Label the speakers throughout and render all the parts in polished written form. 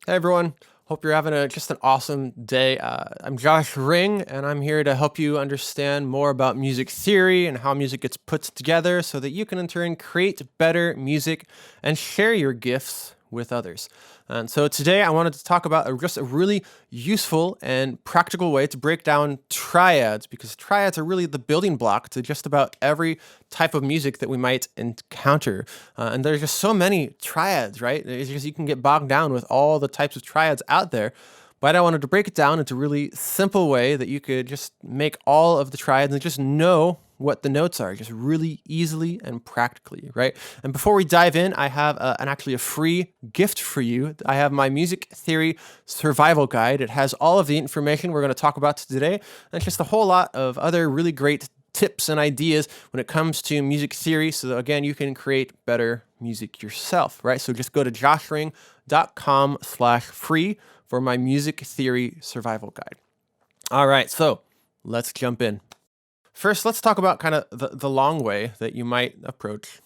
Speaker 1: Hey everyone, hope you're having just an awesome day. I'm Josh Ring, and I'm here to help you understand more about music theory and how music gets put together so that you can in turn create better music and share your gifts with others. And so today I wanted to talk about just a really useful and practical way to break down triads, because triads are really the building block to just about every type of music that we might encounter. And there's just so many triads, right? It's just you can get bogged down with all the types of triads out there. But I wanted to break it down into a really simple way that you could just make all of the triads and just know what the notes are, just really easily and practically, right? And before we dive in, I have actually a free gift for you. I have my music theory survival guide. It has all of the information we're going to talk about today, and just a whole lot of other really great tips and ideas when it comes to music theory, so that again you can create better music yourself, right? So just go to joshring.com/free for my music theory survival guide. All right, so let's jump in. First, let's talk about kind of the long way that you might approach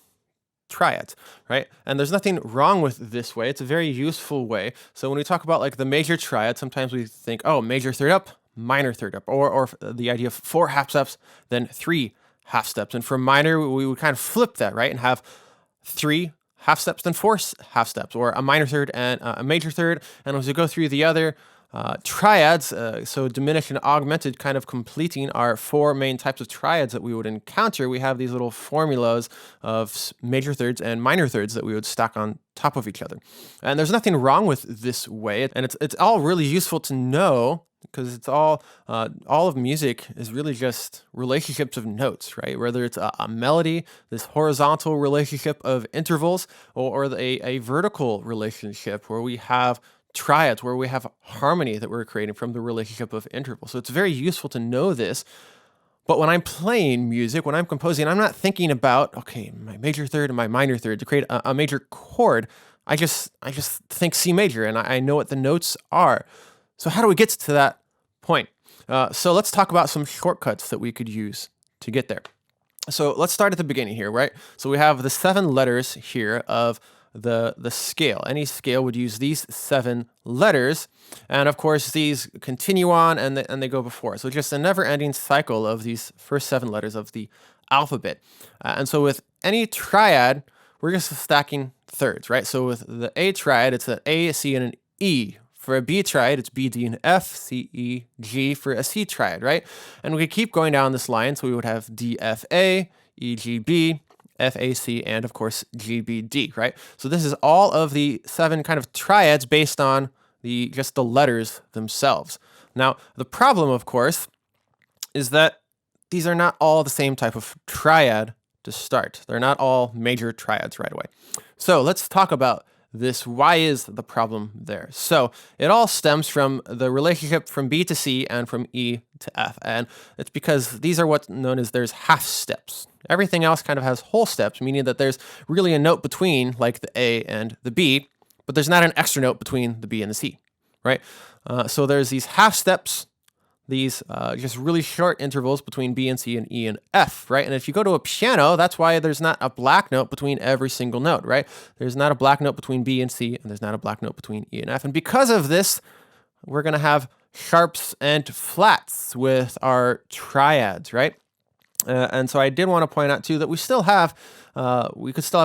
Speaker 1: triads, right? And there's nothing wrong with this way. It's a very useful way. So when we talk about like the major triad, sometimes we think, oh, major third up, minor third up, or the idea of 4 half steps, then 3 half steps. And for minor, we would kind of flip that, right? And have 3 half steps, then 4 half steps, or a minor third and a major third. And as we go through the other triads, so diminished and augmented, kind of completing our 4 main types of triads that we would encounter, we have these little formulas of major thirds and minor thirds that we would stack on top of each other. And there's nothing wrong with this way, and it's all really useful to know, because it's all of music is really just relationships of notes, right? Whether it's a melody, this horizontal relationship of intervals, or a vertical relationship where we have triads, where we have harmony that we're creating from the relationship of intervals. So it's very useful to know this. But when I'm playing music, when I'm composing, I'm not thinking about, okay, my major third and my minor third to create a major chord. I just think C major, and I know what the notes are. So how do we get to that point? So let's talk about some shortcuts that we could use to get there. So let's start at the beginning here, right? So we have the 7 letters here of the scale. Any scale would use these 7 letters, and of course these continue on and they go before. So just a never-ending cycle of these first 7 letters of the alphabet. And so with any triad, we're just stacking thirds, right? So with the A triad, it's an A, C, and an E. For a B triad, it's B, D, and F, C, E, G for a C triad, right? And we could keep going down this line, so we would have D, F, A, E, G, B, F, A, C, and of course G, B, D, right? So this is all of the 7 kind of triads based on just the letters themselves. Now, the problem, of course, is that these are not all the same type of triad to start. They're not all major triads right away. So let's talk about this. Why is the problem there? So it all stems from the relationship from B to C and from E to F. And it's because these are what's known as there's half steps. Everything else kind of has whole steps, meaning that there's really a note between like the A and the B, but there's not an extra note between the B and the C, right? So there's these half steps, these just really short intervals between B and C and E and F, right? And if you go to a piano, that's why there's not a black note between every single note, right? There's not a black note between B and C, and there's not a black note between E and F. And because of this, we're going to have sharps and flats with our triads, right? And so I did want to point out too that we could still have a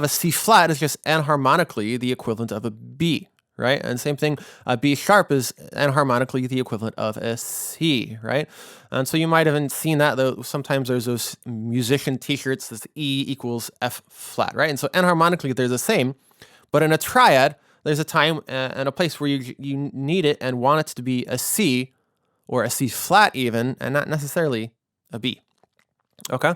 Speaker 1: C flat. It's just enharmonically the equivalent of a B, right? And same thing, B sharp is enharmonically the equivalent of a C, right? And so you might have seen that, though. Sometimes there's those musician t-shirts, this E equals F flat, right? And so enharmonically they're the same, but in a triad, there's a time and a place where you need it and want it to be a C or a C flat even, and not necessarily a B. Okay,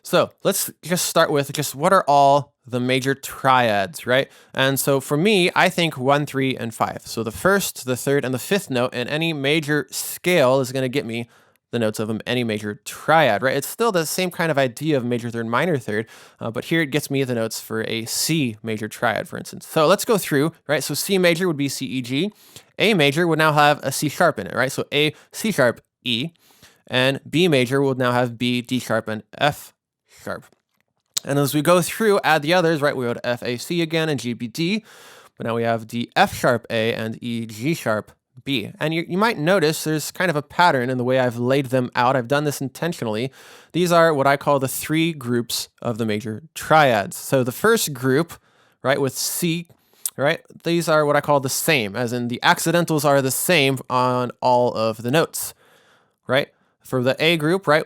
Speaker 1: so let's just start with just what are all the major triads, right? And so for me, I think 1, 3, and 5. So the first, the third, and the fifth note in any major scale is going to get me the notes of any major triad, right? It's still the same kind of idea of major third, minor third, but here it gets me the notes for a C major triad, for instance. So let's go through, right? So C major would be C, E, G. A major would now have a C sharp in it, right? So A, C sharp, E. And B major will now have B, D sharp, and F sharp. And as we go through, add the others, right? We go to F, A, C again, and G, B, D. but now we have D F sharp A and E G sharp B. And you might notice there's kind of a pattern in the way I've laid them out. I've done this intentionally. These are what I call the three groups of the major triads. So the first group, right, with C, right, these are what I call the same, as in the accidentals are the same on all of the notes, right? For the A group, right,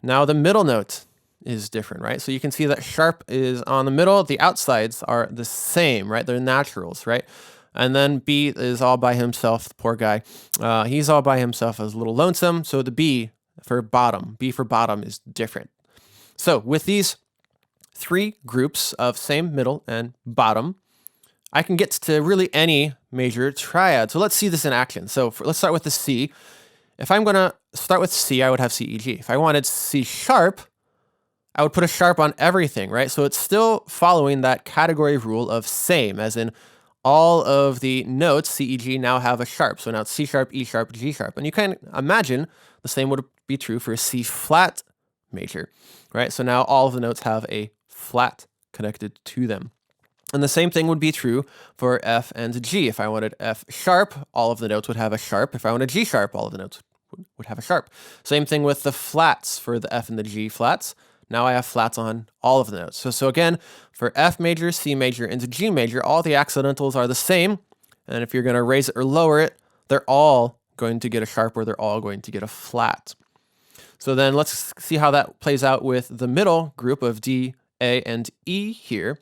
Speaker 1: now the middle note is different, right? So you can see that sharp is on the middle. The outsides are the same, right? They're naturals, right? And then B is all by himself, the poor guy. He's all by himself as a little lonesome. So the B for bottom is different. So with these three groups of same, middle, and bottom, I can get to really any major triad. So let's see this in action. So let's start with the C. If I'm going to start with C, I would have C, E, G. If I wanted C sharp, I would put a sharp on everything, right? So it's still following that category rule of same, as in all of the notes, C, E, G, now have a sharp. So now it's C sharp, E sharp, G sharp. And you can imagine the same would be true for C flat major, right? So now all of the notes have a flat connected to them. And the same thing would be true for F and G. If I wanted F sharp, all of the notes would have a sharp. If I wanted G sharp, all of the notes would have a sharp. Same thing with the flats for the F and the G flats. Now I have flats on all of the notes. So again, for F major, C major, and G major, all the accidentals are the same. And if you're going to raise it or lower it, they're all going to get a sharp or they're all going to get a flat. So then let's see how that plays out with the middle group of D, A, and E here.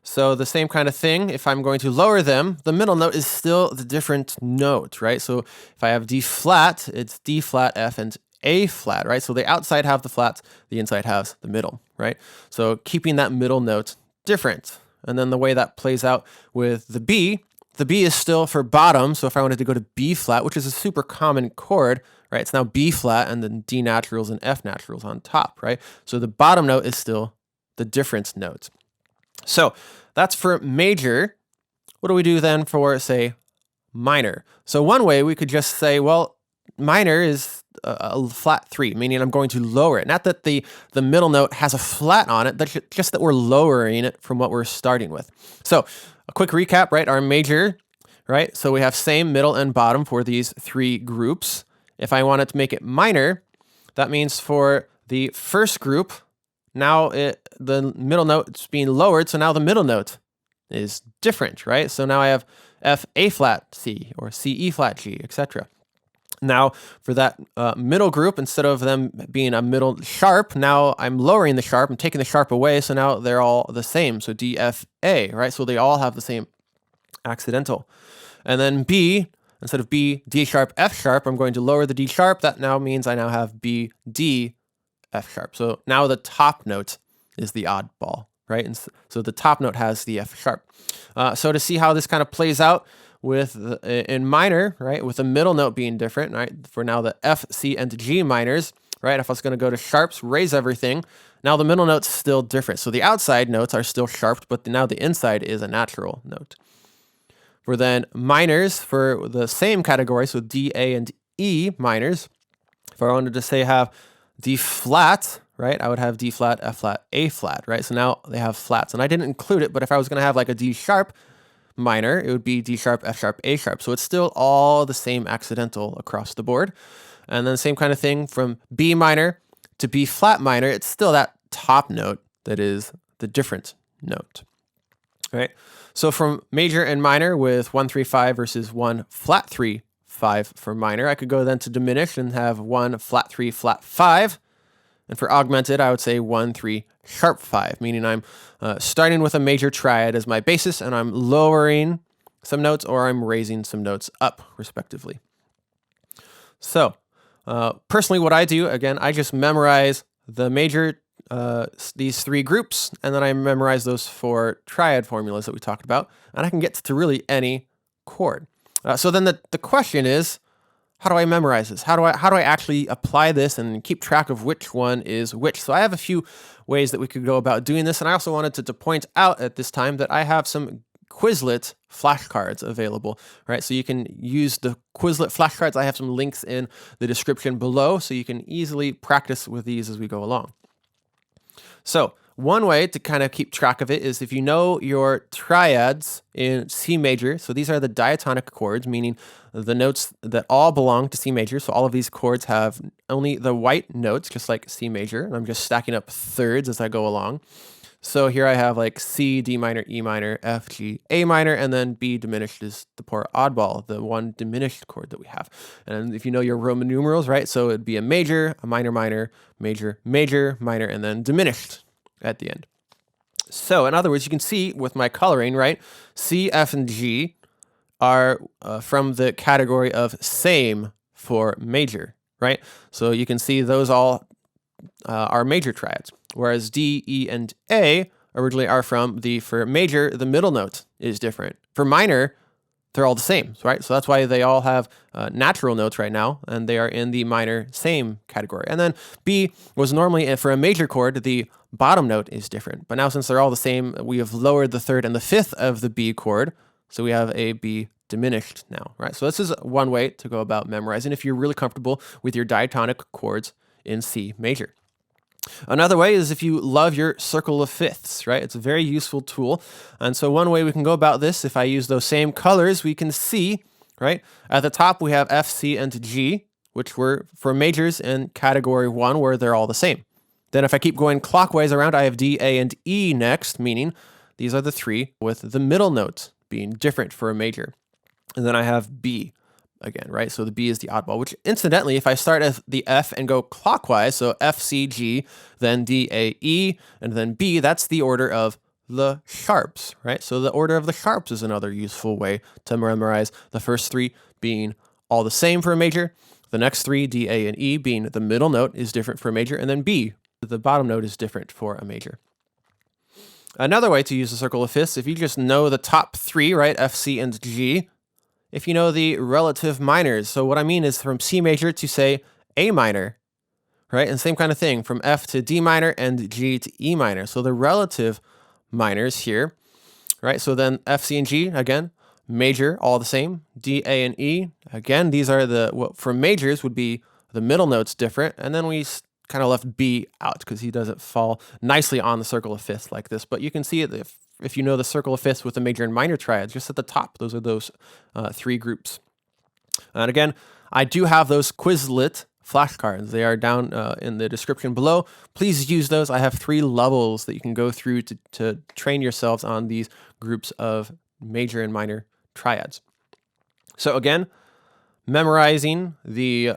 Speaker 1: So the same kind of thing, if I'm going to lower them, the middle note is still the different note, right? So if I have D flat, it's D flat, F, and A flat, right? So the outside have the flats, the inside has the middle, right? So keeping that middle note different. And then the way that plays out with the B is still for bottom. So if I wanted to go to B flat, which is a super common chord, right? It's now B flat and then D naturals and F naturals on top, right? So the bottom note is still the different note. So that's for major. What do we do then for, say, minor? So one way we could just say, well, minor is a flat 3, meaning I'm going to lower it. Not that the middle note has a flat on it, that's just that we're lowering it from what we're starting with. So a quick recap, right? Our major, right? So we have same, middle, and bottom for these three groups. If I wanted to make it minor, that means for the first group, now the middle note is being lowered, so now the middle note is different, right? So now I have F A flat C or C E flat G, etc. Now for that middle group, instead of them being a middle sharp, now I'm lowering the sharp, I'm taking the sharp away, so now they're all the same. So D F A, right? So they all have the same accidental. And then B, instead of B, D sharp, F sharp, I'm going to lower the D sharp. That now means I now have B, D, F sharp. So now the top note is the oddball, right? And so the top note has the F sharp. So to see how this kind of plays out with in minor, right, with the middle note being different, right, for now the F, C, and G minors, right, if I was going to go to sharps, raise everything, now the middle note's still different. So the outside notes are still sharped, but now the inside is a natural note. For then minors, for the same category, so D, A, and E minors, if I wanted to say have D flat, right, I would have D flat, F flat, A flat, right? So now they have flats. And I didn't include it, but if I was going to have like a D sharp minor, it would be D sharp, F sharp, A sharp. So it's still all the same accidental across the board. And then the same kind of thing from B minor to B flat minor, it's still that top note that is the different note, right? So from major and minor with 1, 3, 5 versus 1 flat 3, 5 for minor, I could go then to diminished and have 1 flat 3, flat 5. And for augmented, I would say 1, 3, sharp 5, meaning I'm starting with a major triad as my basis and I'm lowering some notes or I'm raising some notes up, respectively. So personally, what I do, again, I just memorize the major, these three groups, and then I memorize those 4 triad formulas that we talked about, and I can get to really any chord. So then the question is, how do I memorize this? How do I actually apply this and keep track of which one is which? So I have a few ways that we could go about doing this, and I also wanted to point out at this time that I have some Quizlet flashcards available, right? So you can use the Quizlet flashcards. I have some links in the description below, so you can easily practice with these as we go along. So one way to kind of keep track of it is if you know your triads in C major. So these are the diatonic chords, meaning the notes that all belong to C major. So all of these chords have only the white notes, just like C major. And I'm just stacking up thirds as I go along. So here I have like C, D minor, E minor, F, G, A minor, and then B diminished is the poor oddball, the one diminished chord that we have. And if you know your Roman numerals, right? So it'd be a major, a minor, minor, major, major, minor, and then diminished at the end. So in other words, you can see with my coloring, right? C, F, and G are from the category of same for major, right? So you can see those all are major triads, whereas D, E, and A originally are from for major, the middle note is different. For minor, they're all the same, right? So that's why they all have natural notes right now, and they are in the minor same category. And then B was normally, for a major chord, the bottom note is different. But now since they're all the same, we have lowered the third and the fifth of the B chord, so we have a B diminished now, right? So this is one way to go about memorizing if you're really comfortable with your diatonic chords in C major. Another way is if you love your circle of fifths, right? It's a very useful tool. And so one way we can go about this, if I use those same colors, we can see, right? At the top, we have F, C, and G, which were for majors in category 1, where they're all the same. Then if I keep going clockwise around, I have D, A, and E next, meaning these are the three with the middle notes being different for a major. And then I have B again, right? So the B is the oddball, which incidentally, if I start at the F and go clockwise, so F, C, G, then D, A, E, and then B, that's the order of the sharps, right? So the order of the sharps is another useful way to memorize, the first three being all the same for a major, the next three, D, A, and E, being the middle note is different for a major, and then B, the bottom note is different for a major. Another way to use the circle of fifths, if you just know the top three, right, F, C, and G, if you know the relative minors. So what I mean is from C major to, say, A minor, right? And same kind of thing from F to D minor and G to E minor. So the relative minors here, right? So then F, C, and G, again, major, all the same. D, A, and E, again, these are what for majors would be the middle notes different. And then we kind of left B out because he doesn't fall nicely on the circle of fifths like this. But you can see it if you know the circle of fifths with the major and minor triads, just at the top, those are those three groups. And again, I do have those Quizlet flashcards. They are down in the description below. Please use those. I have 3 levels that you can go through to train yourselves on these groups of major and minor triads. So again, memorizing the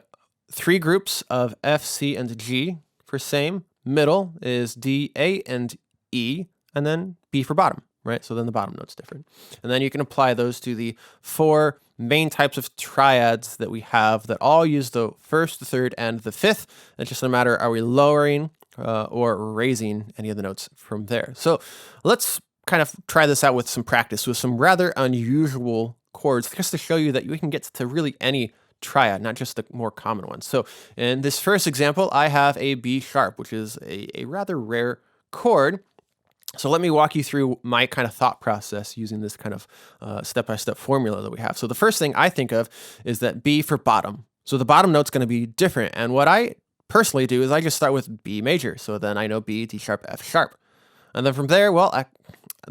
Speaker 1: 3 groups of F, C, and G for same. Middle is D, A, and E, and then B for bottom, right? So then the bottom note's different. And then you can apply those to the 4 main types of triads that we have that all use the first, the third, and the fifth. It's just a matter, are we lowering or raising any of the notes from there? So let's kind of try this out with some practice with some rather unusual chords, just to show you that we can get to really any triad, not just the more common ones. So in this first example, I have a B sharp, which is a rather rare chord. So let me walk you through my kind of thought process using this kind of step-by-step formula that we have. So the first thing I think of is that B for bottom. So the bottom note's going to be different. And what I personally do is I just start with B major. So then I know B, D sharp, F sharp. And then from there, well,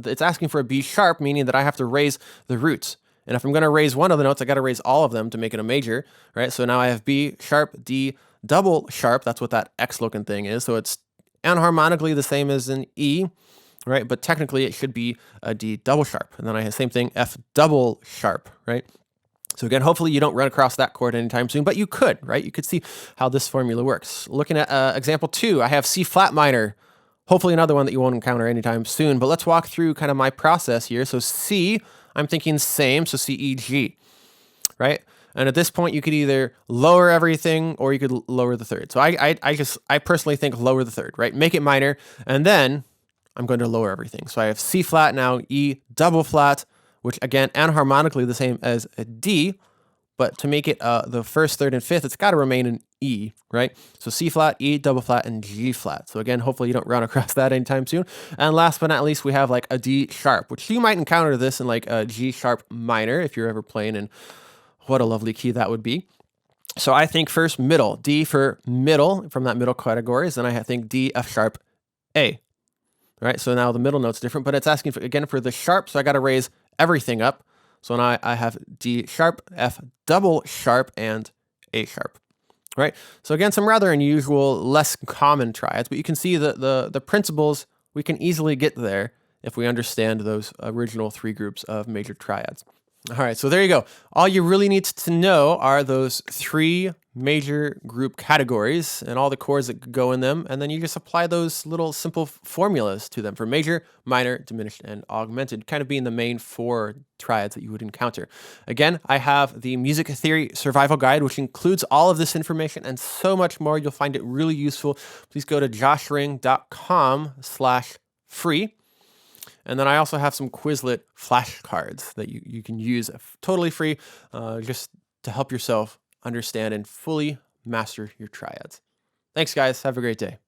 Speaker 1: it's asking for a B sharp, meaning that I have to raise the roots. And if I'm going to raise one of the notes, I got to raise all of them to make it a major, right? So now I have B sharp, D double sharp. That's what that X looking thing is. So it's enharmonically the same as an E, right? But technically it should be a D double sharp. And then I have the same thing, F double sharp, right? So again, hopefully you don't run across that chord anytime soon, but you could, right? You could see how this formula works. Looking at example 2, I have C flat minor, hopefully another one that you won't encounter anytime soon, but let's walk through kind of my process here. So C, I'm thinking same, so C, E, G, right? And at this point, you could either lower everything or you could lower the third. So I personally think lower the third, right? Make it minor, and then I'm going to lower everything. So I have C flat now, E double flat, which again, enharmonically the same as a D, but to make it the first, third, and fifth, it's got to remain an E, right? So C flat, E double flat, and G flat. So again, hopefully you don't run across that anytime soon. And last but not least, we have like a D sharp, which you might encounter this in like a G sharp minor if you're ever playing, and what a lovely key that would be. So I think first middle, D for middle from that middle categories. Then I think D, F sharp, A. right? So now the middle note's different, but it's asking for, again, for the sharp, so I got to raise everything up. So now I have D sharp, F double sharp, and A sharp, right? So again, some rather unusual, less common triads, but you can see the principles, we can easily get there if we understand those original three groups of major triads. All right, so there you go. All you really need to know are those three major group categories and all the chords that go in them, and then you just apply those little simple formulas to them for major, minor, diminished, and augmented, kind of being the main four triads that you would encounter. Again, I have the Music Theory Survival Guide, which includes all of this information and so much more. You'll find it really useful. Please go to joshring.com/free. And then I also have some Quizlet flashcards that you can use totally free, just to help yourself understand and fully master your triads. Thanks, guys. Have a great day.